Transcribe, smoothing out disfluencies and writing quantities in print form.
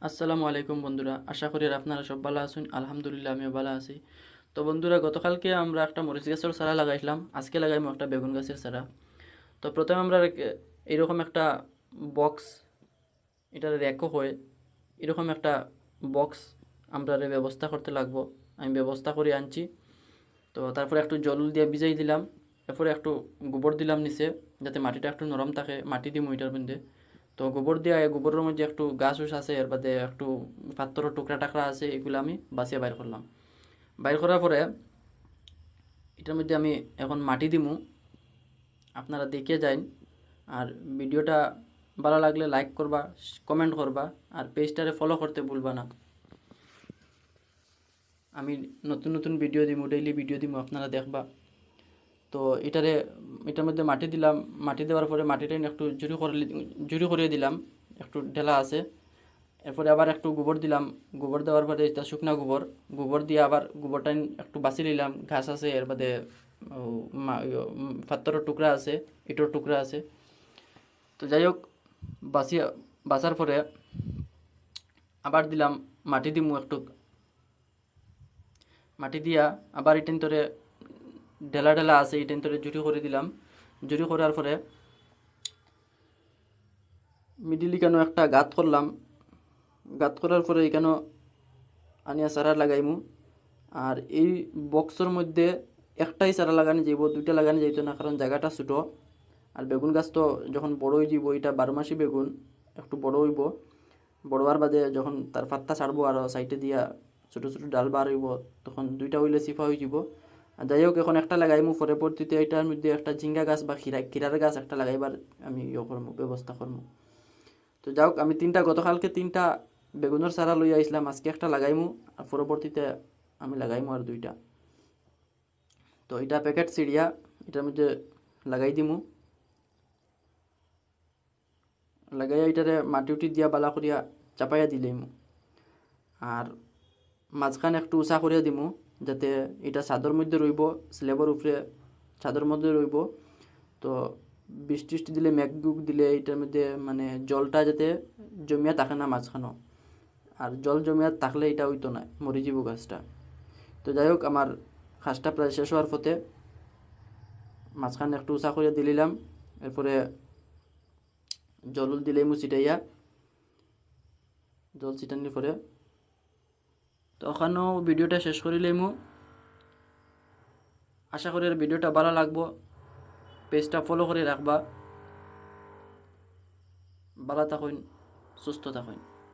আসসালামু আলাইকুম বন্ধুরা, আশা করি আপনারা সব ভালো আছেন। আলহামদুলিল্লাহ আমিও ভালো আছি। তো বন্ধুরা, গতকালকে আমরা একটা মরিচ গাছের চারা লাগাইছিলাম, আজকে লাগাইমু একটা বেগুন গাছের চারা। তো প্রথমে আমরা এইরকম একটা বক্স, এটার র্যাকও হয়, এরকম একটা বক্স আমরা ব্যবস্থা করতে লাগবো। আমি ব্যবস্থা করে আনছি। তো তারপরে একটু জল দিয়ে ভিজাই দিলাম, এরপরে একটু গোবর দিলাম নিচে, যাতে মাটিটা একটু নরম থাকে। মাটি দিই ওইটার মধ্যে। তো গোবর দিয়ে গোবরের মধ্যে একটু গাছ উস আছে, এর বাদে একটু পাথরের টুকরা টাকরা আছে, এগুলো আমি বাছিয়ে বাইর করলাম। বাইর করার পরে এটার মধ্যে আমি এখন মাটি দিমু। আপনারা দেখে যান। আর ভিডিওটা ভালো লাগলে লাইক করবা, কমেন্ট করবা, আর পেজটারে ফলো করতে ভুলবা না। আমি নতুন নতুন ভিডিও দিমু, ডেইলি ভিডিও দিমু, আপনারা দেখবা। তো এটার মধ্যে মাটি দিলাম। মাটি দেওয়ার পরে মাটিটা একটু জুড়ি করে দিলাম, একটু ঢেলা আছে। এরপরে আবার একটু গোবর দিলাম। গোবর দেওয়ার পরে এটা শুকনা গোবর, গোবর দিয়ে আবার গোবরটা একটু বাছি নিলাম। ঘাস আছে, এর বাদে পাথরের টুকরা আছে, ইটোর টুকরা আছে। তো যাই হোক, বাছিয়া বাছার পরে আবার দিলাম মাটি দিমু একটু। মাটি দিয়া আবার ইটেন তোরে ঢেলা ঢেলা আছে, ইটেন তোরে জুড়ি করে দিলাম। জুড়ি করার পরে মিডিলি কেন একটা গাঁত করলাম। গাঁত করার পরে এখানে আনিয়া চারা লাগাইমু। আর এই বক্সের মধ্যে একটাই চারা লাগানো যাইব, দুইটা লাগানো যাইতো না, কারণ জায়গাটা ছোটো। আর বেগুন গাছ তো যখন বড় হয়ে যাব, এটা 12 মাসি বেগুন, একটু বড় হইব। বড় হওয়ার বাদে যখন তার পাত্তা ছাড়বো আর সাইডে দিয়া ছোটো ছোটো ডাল বার হইব, তখন দুইটা হইলে চিফা হয়ে যাব। আর যাই হোক, এখন একটা লাগাইমু, পরবর্তীতে এটার মধ্যে একটা ঝিঙ্গা গাছ বা ক্ষীরার গাছ একটা লাগাইবার আমি করবো, ব্যবস্থা করবো। তো যাই হোক, আমি গতকালকে তিনটা বেগুনের চারা লইয়া আইসলাম, আজকে একটা লাগাইমু। আর পরবর্তীতে আমি লাগাইমু আর দুইটা। তো এটা প্যাকেট সিরিয়া, এটার মধ্যে লাগাই দিমু। লাগাইয়া এটারে মাটি উটি দিয়া বালা করিয়া চাপাইয়া দিলেইমু। আর মাঝখানে একটু উঁচা করিয়া দিমু, যাতে এটা ছাদর মধ্যে রইব, স্ল্যাবের উপরে ছাদের মধ্যে রইব। তো বৃষ্টি টিষ্টি দিলে, মেঘ গুগ দিলে এটার মধ্যে মানে জলটা যাতে জমিয়া থাকে না মাঝখানো। আর জল জমিয়া থাকলে এটা হইতো না, মরে যাব গাছটা। তো যাই হোক, আমার কাজটা প্রায় শেষ হওয়ার পথে। মাঝখানে একটু উঁচা করে দিলাম, এরপরে জল দিলেইমু ছিটাইয়া, জল ছিটানোর পরে তো ওখানেও ভিডিওটা শেষ করিলেইমু। আশা করি আর ভিডিওটা ভালো লাগবো। পেজটা ফলো করে রাখবা। ভালো থাকুন, সুস্থ থাকুন।